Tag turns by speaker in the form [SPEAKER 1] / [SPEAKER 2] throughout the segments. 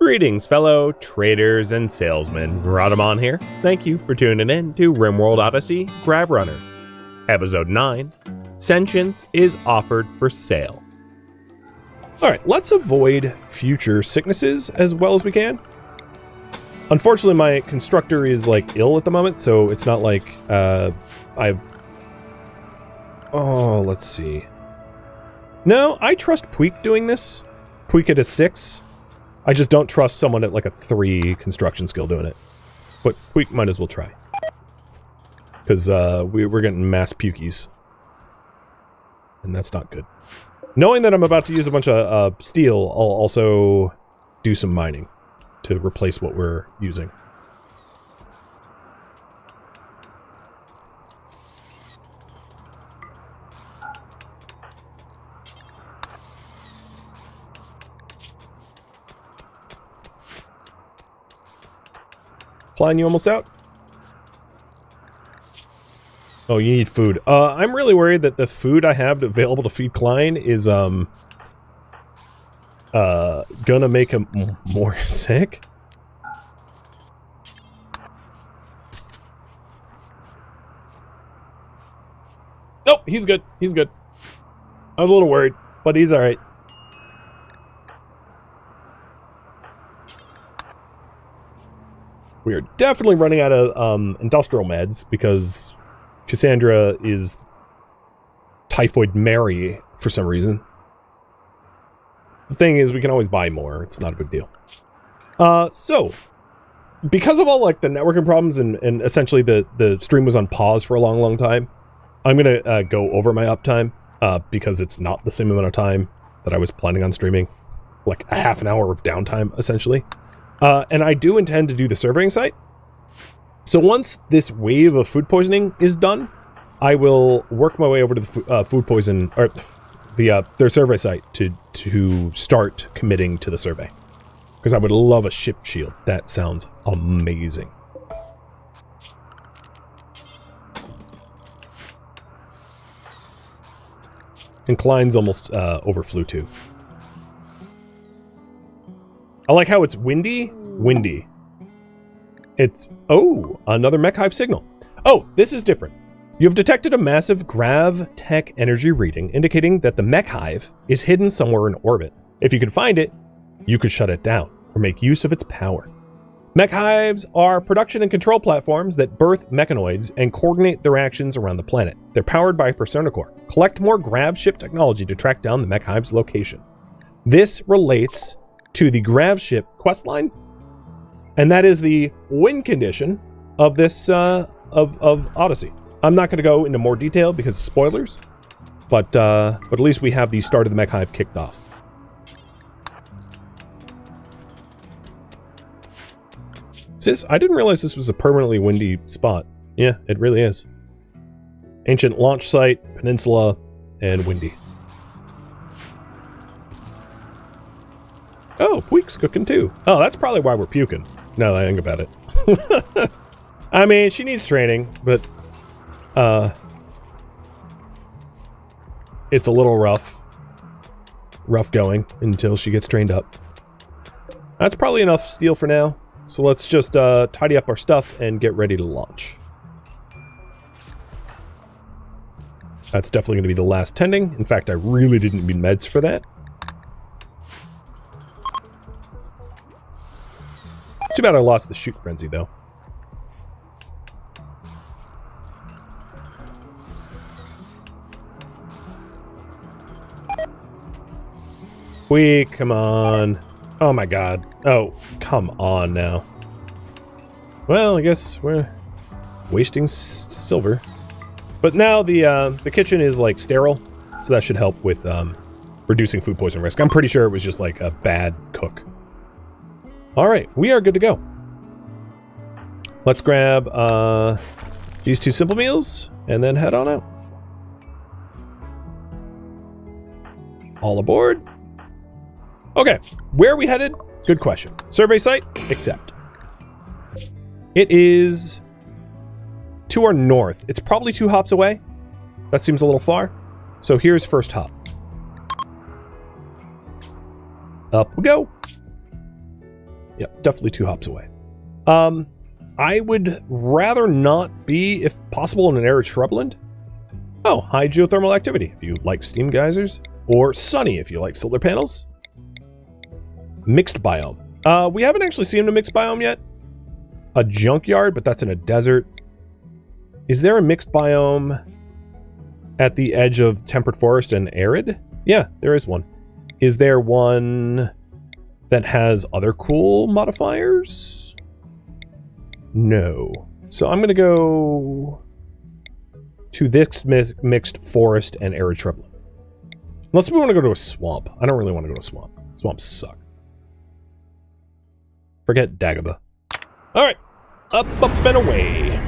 [SPEAKER 1] Greetings, fellow traders and salesmen. Rhadamant here. Thank you for tuning in to RimWorld Odyssey Grav Runners. Episode 9, Sentience is offered for sale. Alright, let's avoid future sicknesses as well as we can. Unfortunately, my constructor is, ill at the moment, so it's not like, let's see. No, I trust Puig doing this. Puig at a 6. I just don't trust someone at, a 3 construction skill doing it. But Puig might as well try. Because, we're getting mass pukies. And that's not good. Knowing that I'm about to use a bunch of steel, I'll also do some mining to replace what we're using. Klein, you almost out? Oh, you need food. I'm really worried that the food I have available to feed Klein is, gonna make him more sick. Nope, he's good. He's good. I was a little worried, but he's alright. We are definitely running out of industrial meds because Cassandra is Typhoid Mary for some reason. The thing is, we can always buy more. It's not a big deal. So, because of all, the networking problems and essentially the stream was on pause for a long, long time, I'm going to go over my uptime because it's not the same amount of time that I was planning on streaming. A half an hour of downtime, essentially. And I do intend to do the surveying site. So once this wave of food poisoning is done, I will work my way over to the food poison, or their survey site to start committing to the survey. Because I would love a ship shield. That sounds amazing. And Klein's almost overflew too. I like how it's windy. Windy. It's... Oh, another Mech Hive signal. Oh, this is different. You have detected a massive Grav Tech energy reading indicating that the Mech Hive is hidden somewhere in orbit. If you could find it, you could shut it down or make use of its power. Mech Hives are production and control platforms that birth mechanoids and coordinate their actions around the planet. They're powered by Persona Core. Collect more Grav Ship technology to track down the Mech Hive's location. This relates to the Grav Ship questline, and that is the win condition of this of Odyssey. I'm not going to go into more detail because spoilers, but at least we have the start of the Mech Hive kicked off. I didn't realize this was a permanently windy spot. Yeah, it really is. Ancient launch site, peninsula, and windy. Oh, Puig's cooking too. Oh, that's probably why we're puking. Now that I think about it. I mean, she needs training, but it's a little rough going until she gets trained up. That's probably enough steel for now. So let's just tidy up our stuff and get ready to launch. That's definitely going to be the last tending. In fact, I really didn't need meds for that. Too bad I lost the shoot frenzy, though. Come on. Oh my god. Oh, come on now. Well, I guess we're wasting silver. But now the kitchen is, sterile, so that should help with reducing food poison risk. I'm pretty sure it was just, a bad cook. Alright, we are good to go. Let's grab these 2 simple meals and then head on out. All aboard. Okay, where are we headed? Good question. Survey site? Accept. It is to our north. It's probably 2 hops away. That seems a little far. So here's first hop. Up we go. Yep, definitely 2 hops away. I would rather not be, if possible, in an arid shrubland. Oh, high geothermal activity if you like steam geysers. Or sunny if you like solar panels. Mixed biome. We haven't actually seen a mixed biome yet. A junkyard, but that's in a desert. Is there a mixed biome at the edge of temperate forest and arid? Yeah, there is one. Is there one that has other cool modifiers? No. So I'm going to go to this mixed forest and arid shrubland. Unless we want to go to a swamp. I don't really want to go to a swamp. Swamps suck. Forget Dagobah. Alright. Up and away.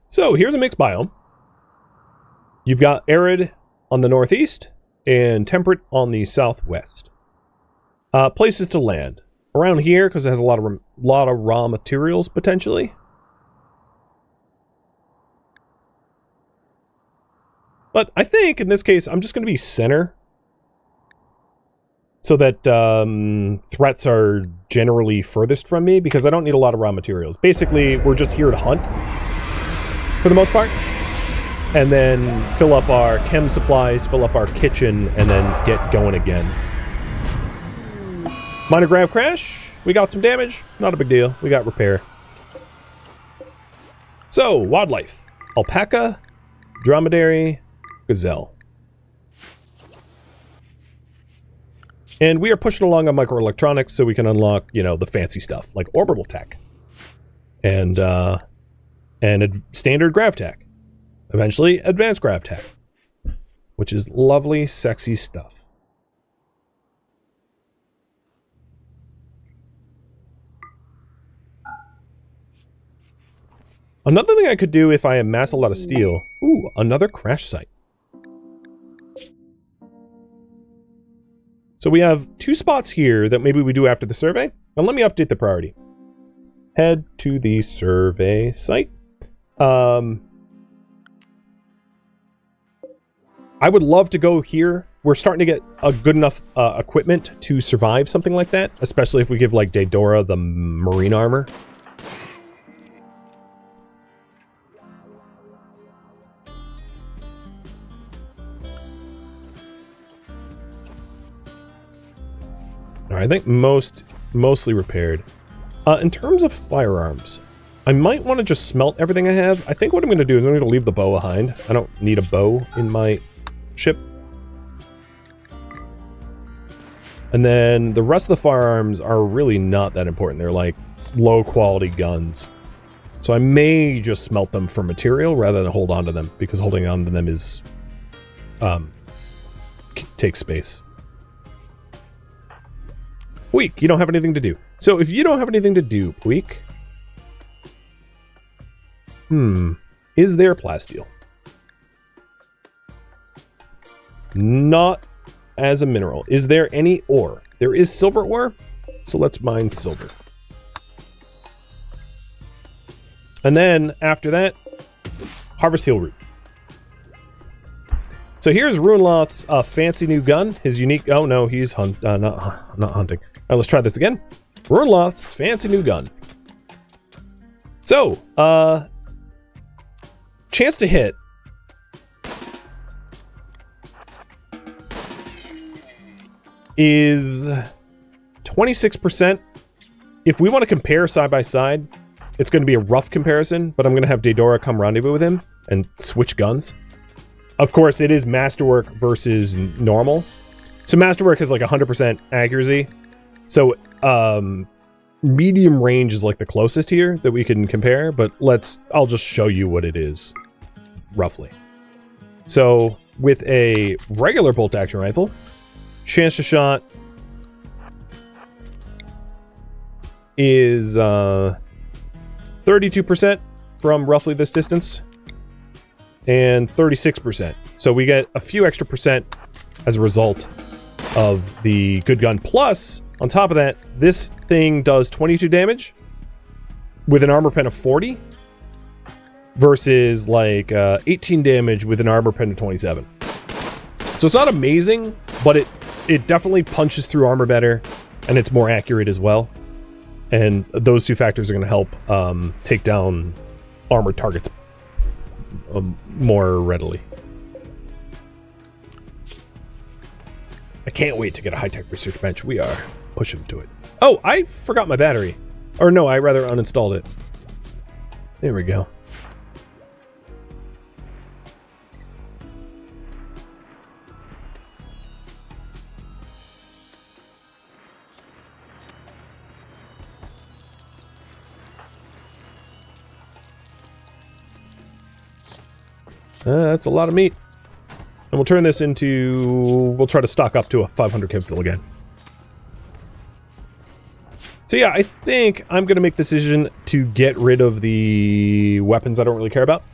[SPEAKER 1] So here's a mixed biome. You've got arid on the northeast and temperate on the southwest. Places to land. Around here, because it has a lot of raw materials, potentially. But I think, in this case, I'm just going to be center. So that threats are generally furthest from me, because I don't need a lot of raw materials. Basically, we're just here to hunt, for the most part. And then fill up our chem supplies, fill up our kitchen, and then get going again. Minor grav crash. We got some damage. Not a big deal. We got repair. So, wildlife. Alpaca, dromedary, gazelle. And we are pushing along on microelectronics so we can unlock, you know, the fancy stuff, like orbital tech. And standard grav tech. Eventually, advanced grav tech. Which is lovely, sexy stuff. Another thing I could do if I amass a lot of steel... Ooh, another crash site. So we have 2 spots here that maybe we do after the survey. And let me update the priority. Head to the survey site. I would love to go here. We're starting to get a good enough equipment to survive something like that. Especially if we give, like, Daedora the marine armor. I think mostly repaired. In terms of firearms, I might want to just smelt everything I have. I think what I'm going to do is I'm going to leave the bow behind. I don't need a bow in my ship. And then the rest of the firearms are really not that important. They're like low quality guns. So I may just smelt them for material rather than hold on to them, because holding on to them is takes space. Puig, you don't have anything to do. So if you don't have anything to do, Puig... Is there plasteel? Not as a mineral. Is there any ore? There is silver ore, so let's mine silver. And then, after that, harvest heal root. So here's Runloth's fancy new gun. His unique... Oh no, he's not hunting. All right, let's try this again. Runloth's fancy new gun. So, chance to hit. Is 26%. If we want to compare side by side, it's going to be a rough comparison, but I'm going to have Daedora come rendezvous with him and switch guns. Of course, it is Masterwork versus normal. So Masterwork has like 100% accuracy. So medium range is like the closest here that we can compare, but I'll just show you what it is, roughly. So with a regular bolt action rifle, chance to shot is 32% from roughly this distance, and 36%. So we get a few extra percent as a result of the good gun. Plus, on top of that, this thing does 22 damage with an armor pen of 40 versus like 18 damage with an armor pen of 27. So it's not amazing, but it definitely punches through armor better, and it's more accurate as well. And those two factors are going to help take down armored targets more readily. I can't wait to get a high-tech research bench. We are pushing to it. Oh, I forgot my battery. Or no, I rather uninstalled it. There we go. That's a lot of meat. And we'll turn this into... We'll try to stock up to a 500 capsule again. So yeah, I think I'm going to make the decision to get rid of the weapons I don't really care about.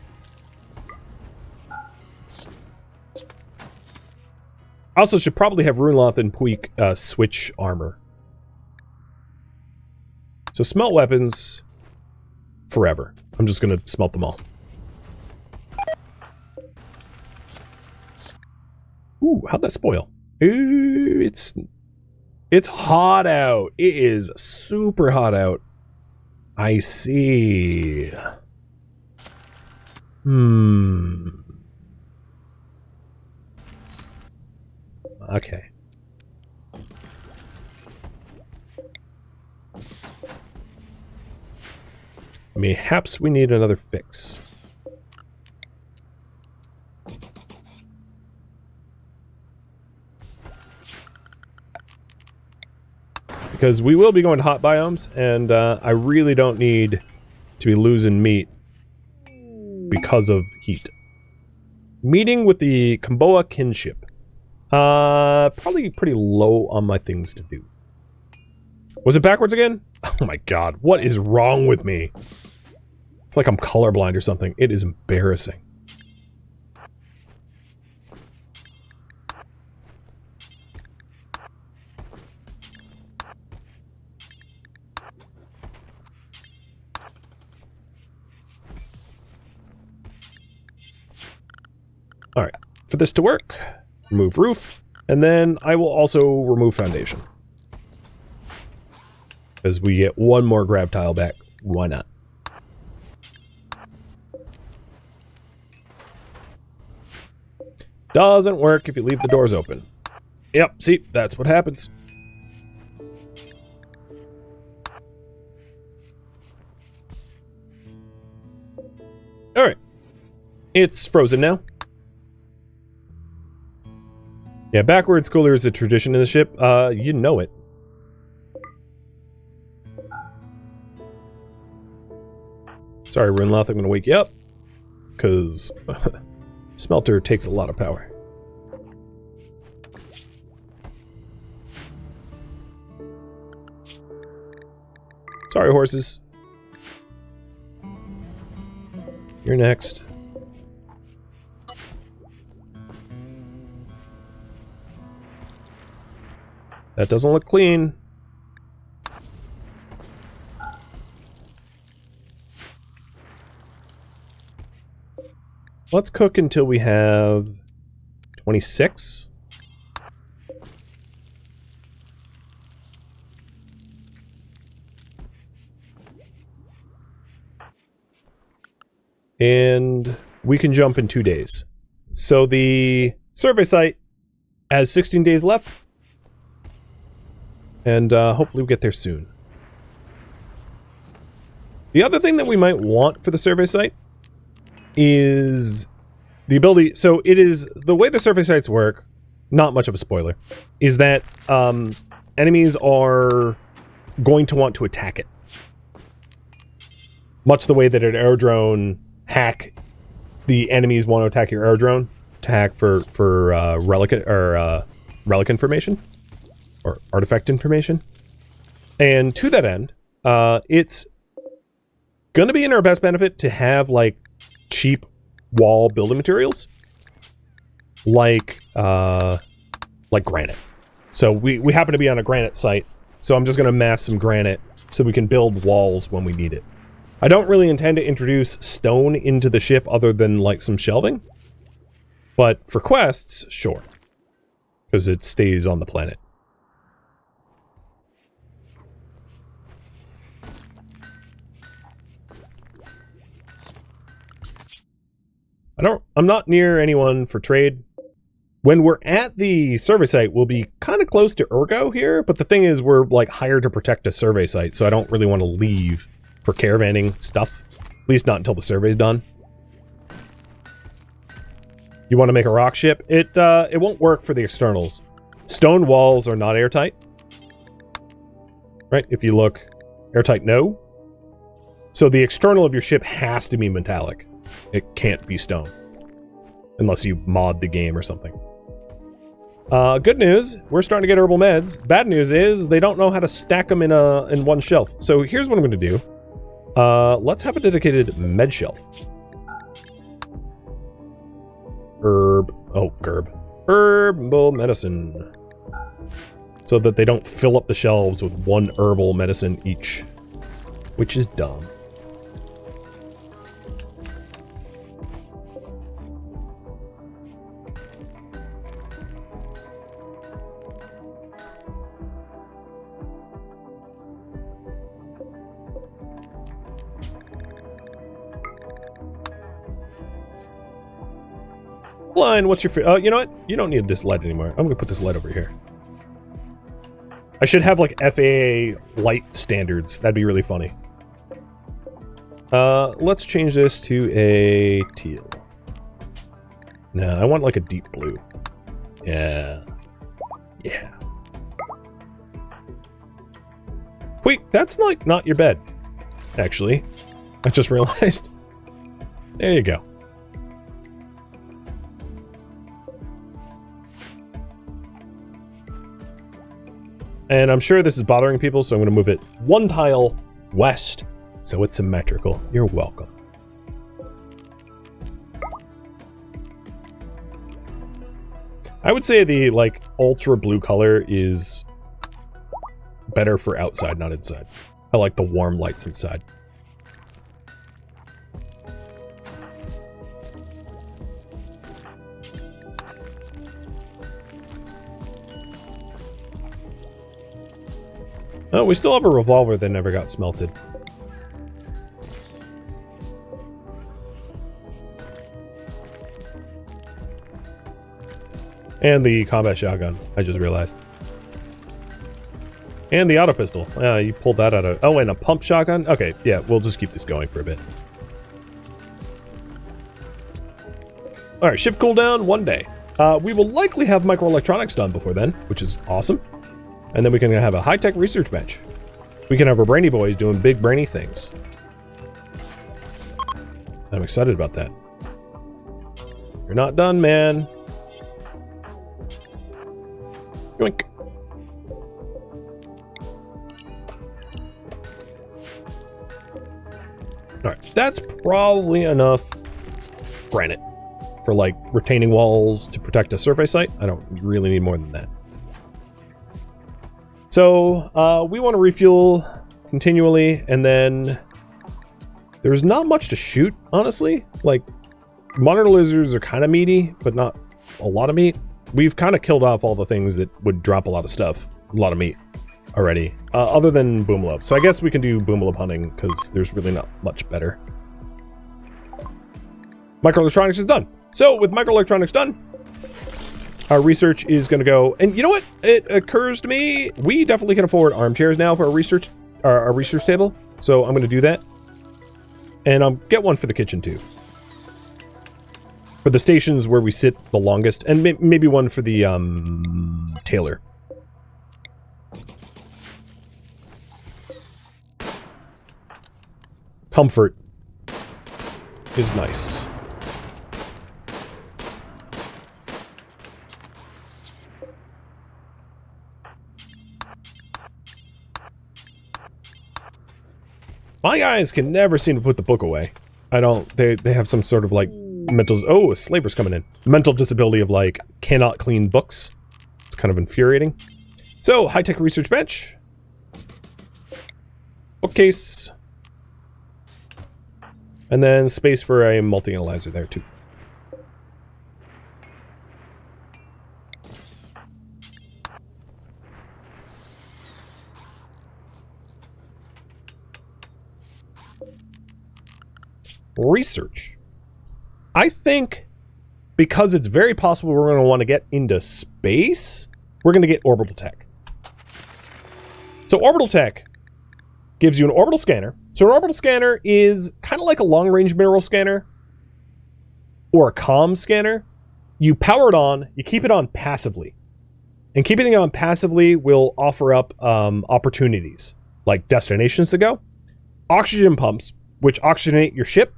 [SPEAKER 1] I also should probably have Runeloth and Puig switch armor. So smelt weapons forever. I'm just going to smelt them all. Ooh, how'd that spoil? Ooh, it's hot out. It is super hot out. I see. Okay. Perhaps we need another fix. Because we will be going to hot biomes, and I really don't need to be losing meat because of heat. Meeting with the Kamboa kinship. Probably pretty low on my things to do. Was it backwards again? Oh my god, what is wrong with me? It's like I'm colorblind or something. It is embarrassing. Alright, for this to work, remove roof, and then I will also remove foundation. As we get one more grav tile back, why not? Doesn't work if you leave the doors open. Yep, see, that's what happens. Alright. It's frozen now. Yeah, backwards cooler is a tradition in the ship. You know it. Sorry, Runeloth, I'm gonna wake you up. Because smelter takes a lot of power. Sorry, horses. You're next. That doesn't look clean. Let's cook until we have 26. And we can jump in 2 days. So the survey site has 16 days left. And hopefully we get there soon. The other thing that we might want for the survey site is the ability... So it is... The way the survey sites work, not much of a spoiler, is that enemies are going to want to attack it. Much the way that an air drone hack... The enemies want to attack your air drone to hack for relic information. Or artifact information. And to that end, it's gonna be in our best benefit to have, like, cheap wall building materials. Like granite. So we happen to be on a granite site, so I'm just going to mass some granite so we can build walls when we need it. I don't really intend to introduce stone into the ship other than, like, some shelving. But for quests, sure. Because it stays on the planet. I'm not near anyone for trade. When we're at the survey site, we'll be kind of close to Ergo here, but the thing is we're, like, hired to protect a survey site, so I don't really want to leave for caravanning stuff. At least not until the survey's done. You want to make a rock ship? It won't work for the externals. Stone walls are not airtight. Right? If you look, airtight, no. So the external of your ship has to be metallic. It can't be stone. Unless you mod the game or something. Good news, we're starting to get herbal meds. Bad news is they don't know how to stack them in one shelf. So here's what I'm going to do. Let's have a dedicated med shelf. Herbal medicine. So that they don't fill up the shelves with one herbal medicine each. Which is dumb. Line, what's your you know what? You don't need this lead anymore. I'm gonna put this lead over here. I should have like FAA light standards. That'd be really funny. Let's change this to a teal. No, I want like a deep blue. Yeah. Yeah. Wait, that's like not your bed. Actually. I just realized. There you go. And I'm sure this is bothering people, so I'm going to move it one tile west, so it's symmetrical. You're welcome. I would say the, like, ultra blue color is better for outside, not inside. I like the warm lights inside. Oh, we still have a revolver that never got smelted. And the combat shotgun, I just realized. And the auto pistol. You pulled that out of... Oh, and a pump shotgun? Okay, yeah, we'll just keep this going for a bit. Alright, ship cooldown, 1 day. We will likely have microelectronics done before then, which is awesome. And then we can have a high-tech research bench. We can have our brainy boys doing big brainy things. I'm excited about that. You're not done, man. Yoink. Alright, that's probably enough granite for, like, retaining walls to protect a survey site. I don't really need more than that. So, we want to refuel continually, and then there's not much to shoot, honestly. Like, monitor lizards are kind of meaty, but not a lot of meat. We've kind of killed off all the things that would drop a lot of stuff, a lot of meat already, other than boomlob. So I guess we can do boomlob hunting, because there's really not much better. Microelectronics is done. So, with microelectronics done, our research is going to go, and you know what? It occurs to me, we definitely can afford armchairs now for our research table. So I'm going to do that. And get one for the kitchen too. For the stations where we sit the longest, and maybe one for the tailor. Comfort is nice. My guys can never seem to put the book away. I don't... They have some sort of, like, mental... Oh, a slaver's coming in. Mental disability of, like, cannot clean books. It's kind of infuriating. So, high-tech research bench. Bookcase. And then space for a multi-analyzer there, too. Research. I think because it's very possible we're going to want to get into space, we're going to get orbital tech. So orbital tech gives you an orbital scanner. So an orbital scanner is kind of like a long-range mineral scanner or a comm scanner. You power it on, you keep it on passively. And keeping it on passively will offer up opportunities, like destinations to go, oxygen pumps, which oxygenate your ship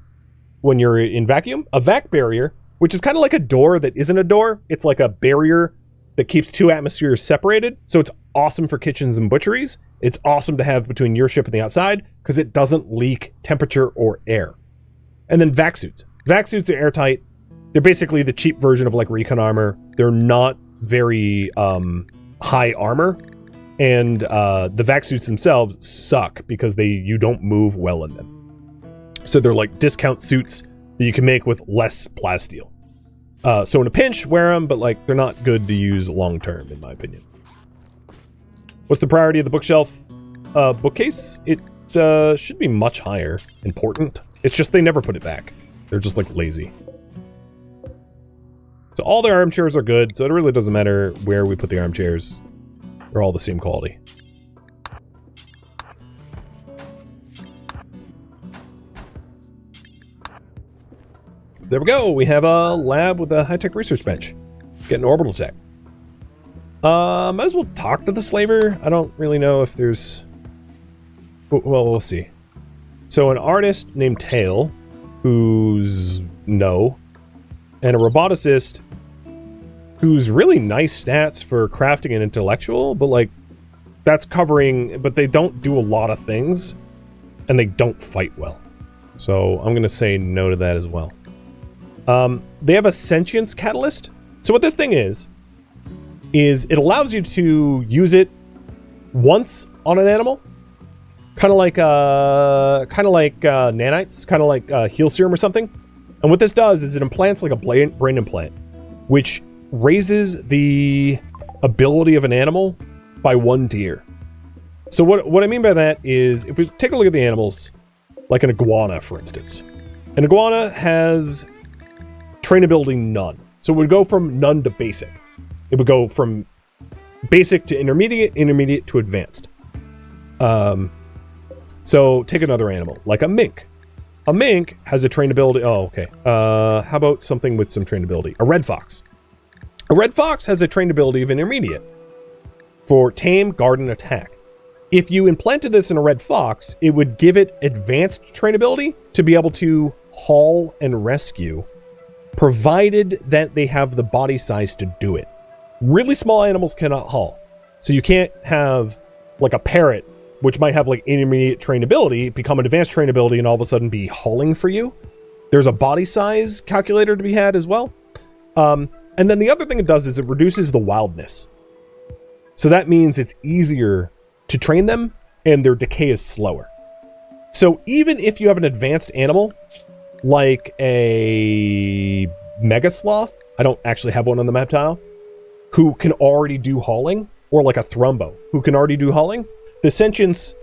[SPEAKER 1] when you're in vacuum, a vac barrier, which is kind of like a door that isn't a door. It's like a barrier that keeps two atmospheres separated. So it's awesome for kitchens and butcheries. It's awesome to have between your ship and the outside because it doesn't leak temperature or air. And then vac suits. Vac suits are airtight. They're basically the cheap version of like recon armor. They're not very high armor. And the vac suits themselves suck because you don't move well in them. So they're like discount suits that you can make with less plasteel. So in a pinch, wear them, but like they're not good to use long term, in my opinion. What's the priority of the bookshelf bookcase? It should be much higher. Important. It's just they never put it back. They're just like lazy. So all their armchairs are good, so it really doesn't matter where we put the armchairs. They're all the same quality. There we go. We have a lab with a high-tech research bench. Getting orbital tech. Might as well talk to the slaver. I don't really know if there's... Well, we'll see. So an artist named Tail, who's no, and a roboticist who's really nice stats for crafting and intellectual, but like that's covering, but they don't do a lot of things and they don't fight well. So I'm going to say no to that as well. They have a sentience catalyst. So what this thing is it allows you to use it once on an animal, kind of like nanites, kind of like heal serum or something. And what this does is it implants like a brain implant, which raises the ability of an animal by 1 tier. So what I mean by that is if we take a look at the animals, like an iguana, for instance. An iguana has trainability none. So it would go from none to basic. It would go from basic to intermediate, intermediate to advanced. So take another animal, like a mink. A mink has a trainability... Oh, okay. How about something with some trainability? A red fox. A red fox has a trainability of intermediate for tame, guard, and attack. If you implanted this in a red fox, it would give it advanced trainability to be able to haul and rescue, provided that they have the body size to do it. Really small animals cannot haul. So you can't have like a parrot, which might have like intermediate trainability, become an advanced trainability and all of a sudden be hauling for you. There's a body size calculator to be had as well. And then the other thing it does is it reduces the wildness. So that means it's easier to train them and their decay is slower. So even if you have an advanced animal, like a mega sloth, I don't actually have one on the map tile, who can already do hauling, or like a thrumbo, who can already do hauling, the sentience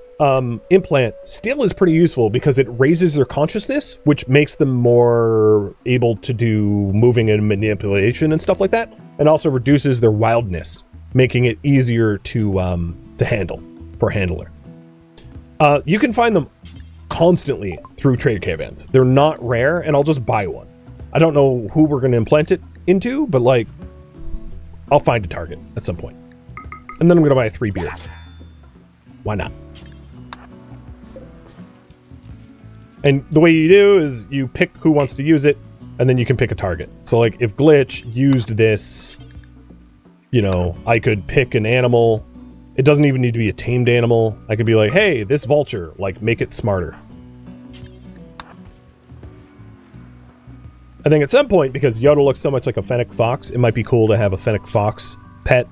[SPEAKER 1] implant still is pretty useful because it raises their consciousness, which makes them more able to do moving and manipulation and stuff like that, and also reduces their wildness, making it easier to handle for a handler. You can find them constantly through trade caravans. They're not rare, and I'll just buy one. I don't know who we're going to implant it into, but like, I'll find a target at some point. And then I'm going to buy 3 beer. Why not? And the way you do is you pick who wants to use it, and then you can pick a target. So like, if Glitch used this, you know, I could pick an animal. It doesn't even need to be a tamed animal. I could be like, hey, this vulture, like, make it smarter. I think at some point, because Yoda looks so much like a fennec fox, it might be cool to have a fennec fox pet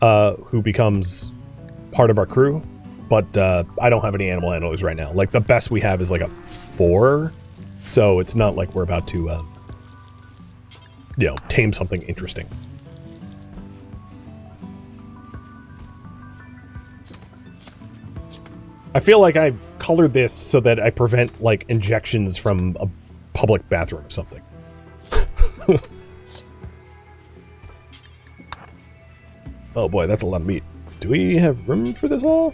[SPEAKER 1] who becomes part of our crew. But I don't have any animal handlers right now. Like, the best we have is like a 4. So it's not like we're about to, you know, tame something interesting. I feel like I've colored this so that I prevent, like, injections from a public bathroom or something. Oh boy, that's a lot of meat. Do we have room for this all?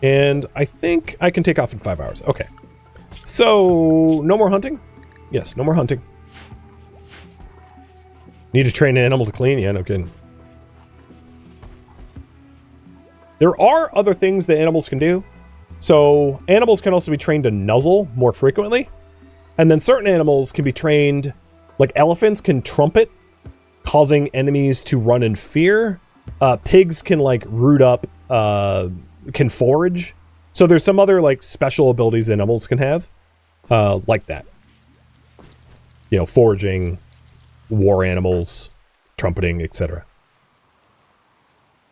[SPEAKER 1] And I think I can take off in 5 hours. Okay. So, no more hunting? Yes, no more hunting. Need to train an animal to clean? Yeah, no kidding. There are other things that animals can do. So, animals can also be trained to nuzzle more frequently. And then certain animals can be trained, like elephants can trumpet, causing enemies to run in fear. Pigs can, like, root up, can forage. So there's some other, like, special abilities that animals can have, like that. You know, foraging, war animals, trumpeting, etc.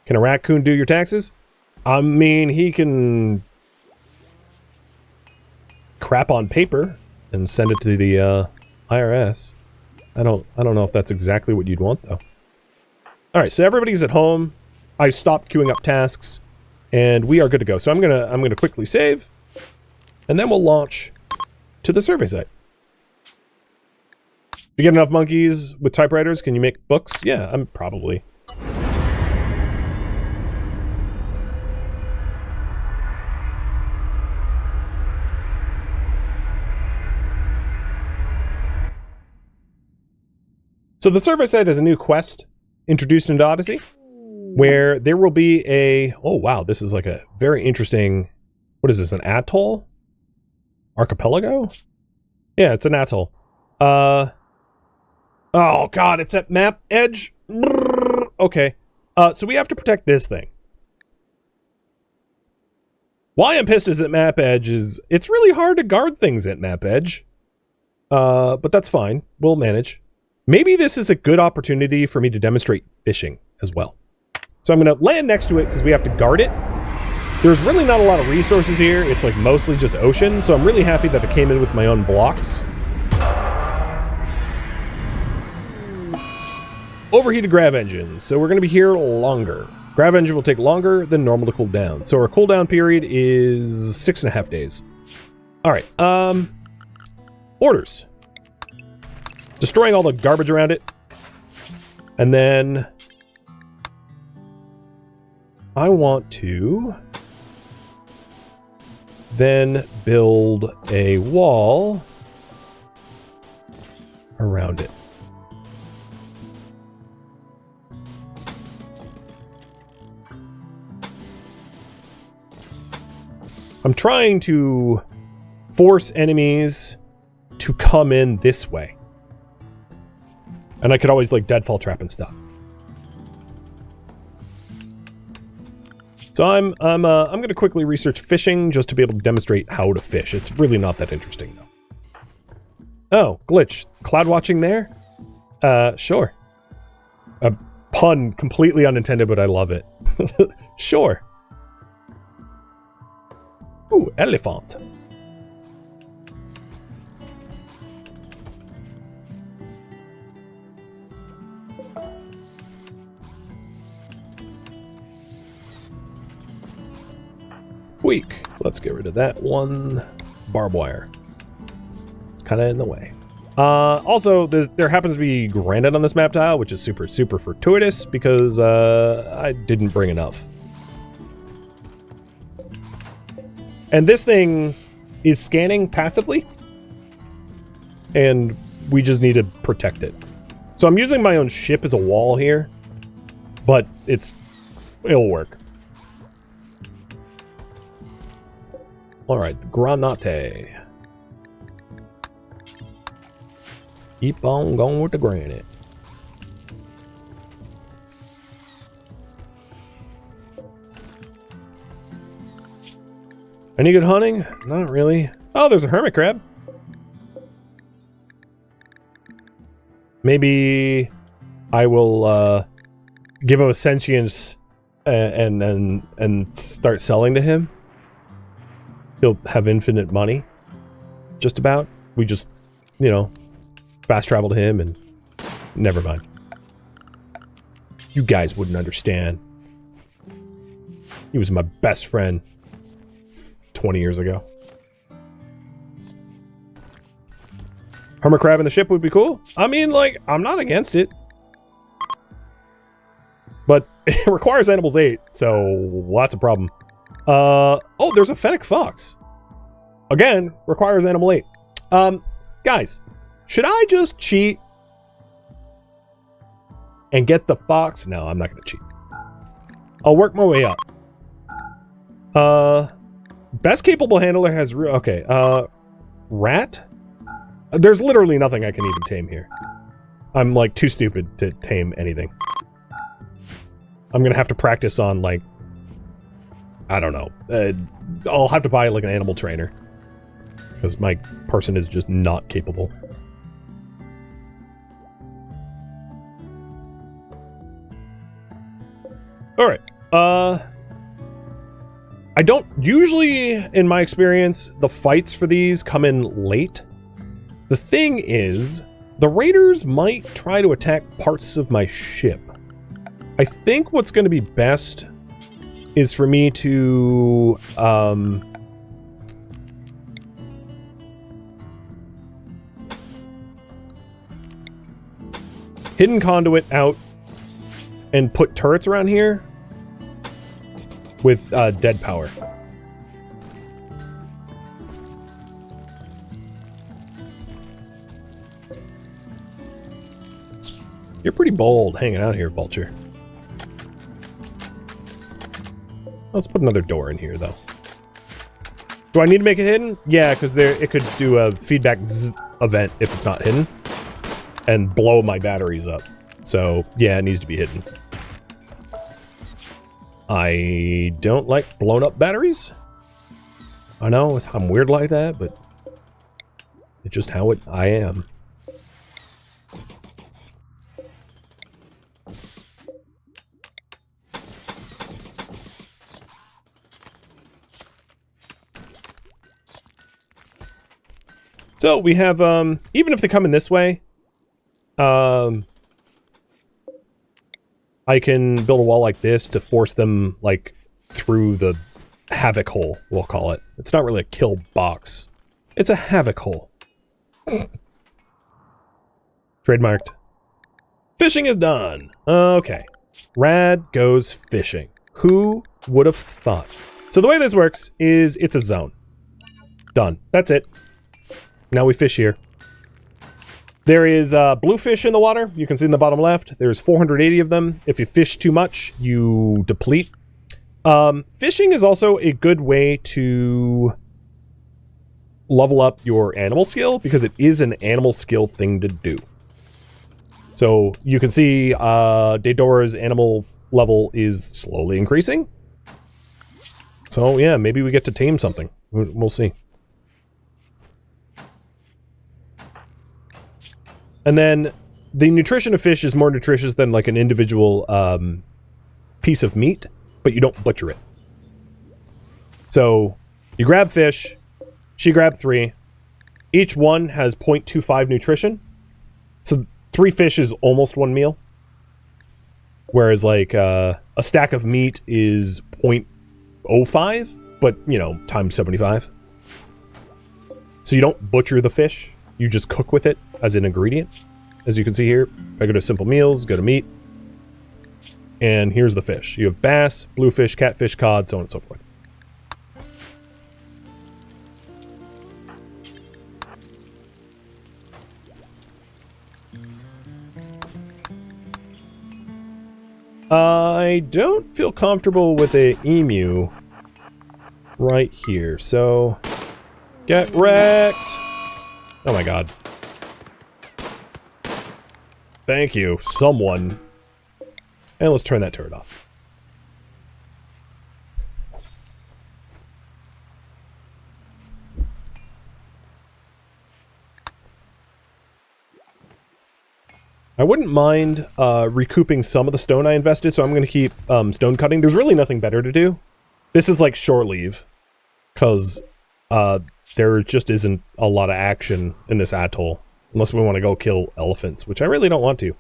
[SPEAKER 1] Can a raccoon do your taxes? I mean, he can crap on paper and send it to the IRS. I don't know if that's exactly what you'd want, though. All right, so everybody's at home. I stopped queuing up tasks, and we are good to go. So I'm gonna quickly save, and then we'll launch to the survey site. If you get enough monkeys with typewriters, can you make books? Yeah, I'm probably. So the survey site is a new quest introduced into Odyssey, where there will be a... Oh, wow, this is like a very interesting... What is this, an atoll? Archipelago? Yeah, it's an atoll. Oh, God, it's at map edge? Okay. So we have to protect this thing. Why I'm pissed is at map edge is... It's really hard to guard things at map edge. But that's fine. We'll manage. Maybe this is a good opportunity for me to demonstrate fishing as well. So I'm going to land next to it because we have to guard it. There's really not a lot of resources here. It's like mostly just ocean. So I'm really happy that I came in with my own blocks. Overheated grav engines. So we're going to be here longer. Grav engine will take longer than normal to cool down. So our cooldown period is 6.5 days. All right. Orders. Destroying all the garbage around it. And then I want to then build a wall around it. I'm trying to force enemies to come in this way. And I could always, like, deadfall trap and stuff. So I'm going to quickly research fishing just to be able to demonstrate how to fish. It's really not that interesting, though. Oh, glitch. Cloud watching there? Sure. A pun completely unintended, but I love it. Sure. Ooh, elephant. Weak. Let's get rid of that one. Barbed wire. It's kind of in the way. Also, there happens to be granite on this map tile, which is super, super fortuitous because I didn't bring enough. And this thing is scanning passively, and we just need to protect it. So I'm using my own ship as a wall here, but it'll work. All right, granate. Keep on going with the granite. Any good hunting? Not really. Oh, there's a hermit crab. Maybe I will give him a sentience and start selling to him. He'll have infinite money. Just about. We just, you know, fast travel to him and never mind. You guys wouldn't understand. He was my best friend 20 years ago. Hermit crab in the ship would be cool. I mean, like, I'm not against it. But it requires animals 8, so that's a problem. Oh, there's a fennec fox. Again, requires animal 8. Guys, should I just cheat and get the fox? No, I'm not going to cheat. I'll work my way up. Best capable handler has... Okay, rat? There's literally nothing I can even tame here. I'm, like, too stupid to tame anything. I'm gonna have to practice on, like... I don't know. I'll have to buy, like, an animal trainer. Because my person is just not capable. Alright. I don't... Usually, in my experience, the fights for these come in late. The thing is, the raiders might try to attack parts of my ship. I think what's going to be best is for me to... hidden conduit out and put turrets around here with dead power. You're pretty bold hanging out here, Vulture. Let's put another door in here, though. Do I need to make it hidden? Yeah, because it could do a feedback event if it's not hidden. And blow my batteries up. So, yeah, it needs to be hidden. I don't like blown up batteries. I know, I'm weird like that, but it's just how I am. So we have, even if they come in this way, I can build a wall like this to force them, like, through the havoc hole, we'll call it. It's not really a kill box. It's a havoc hole. Trademarked. Fishing is done. Okay. Rad goes fishing. Who would have thought? So the way this works is it's a zone. Done. That's it. Now we fish here. There is bluefish in the water. You can see in the bottom left. There's 480 of them. If you fish too much, you deplete. Fishing is also a good way to level up your animal skill, because it is an animal skill thing to do. So you can see Daedora's animal level is slowly increasing. So yeah, maybe we get to tame something. We'll see. And then the nutrition of fish is more nutritious than like an individual piece of meat, but you don't butcher it. So you grab fish, she grabbed 3. Each one has 0.25 nutrition. So 3 fish is almost 1 meal. Whereas like a stack of meat is 0.05, but you know, times 75. So you don't butcher the fish, you just cook with it as an ingredient. As you can see here, if I go to simple meals, go to meat, and here's the fish. You have bass, bluefish, catfish, cod, so on and so forth. I don't feel comfortable with a emu right here, so get wrecked. Oh my god. Thank you, someone. And let's turn that turret off. I wouldn't mind recouping some of the stone I invested, so I'm going to keep stone cutting. There's really nothing better to do. This is like shore leave, because there just isn't a lot of action in this atoll, unless we want to go kill elephants, which I really don't want to.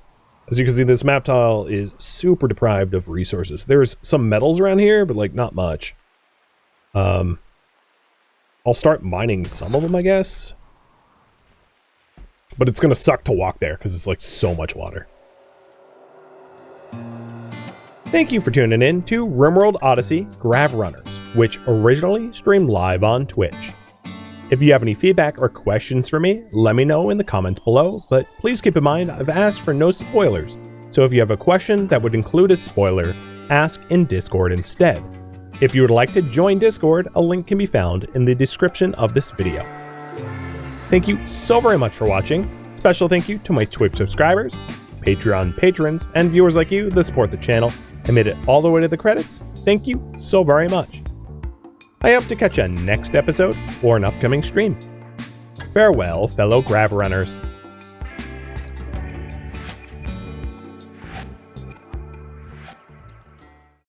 [SPEAKER 1] As you can see, this map tile is super deprived of resources. There's some metals around here, but like not much. I'll start mining some of them, I guess. But it's going to suck to walk there because it's like so much water. Thank you for tuning in to RimWorld Odyssey Grav Runners, which originally streamed live on Twitch. If you have any feedback or questions for me, let me know in the comments below, but please keep in mind I've asked for no spoilers, so if you have a question that would include a spoiler, ask in Discord instead. If you would like to join Discord, a link can be found in the description of this video. Thank you so very much for watching. Special thank you to my Twitch subscribers, Patreon patrons, and viewers like you that support the channel and made it all the way to the credits. Thank you so very much. I hope to catch you next episode or an upcoming stream. Farewell, fellow Grav Runners.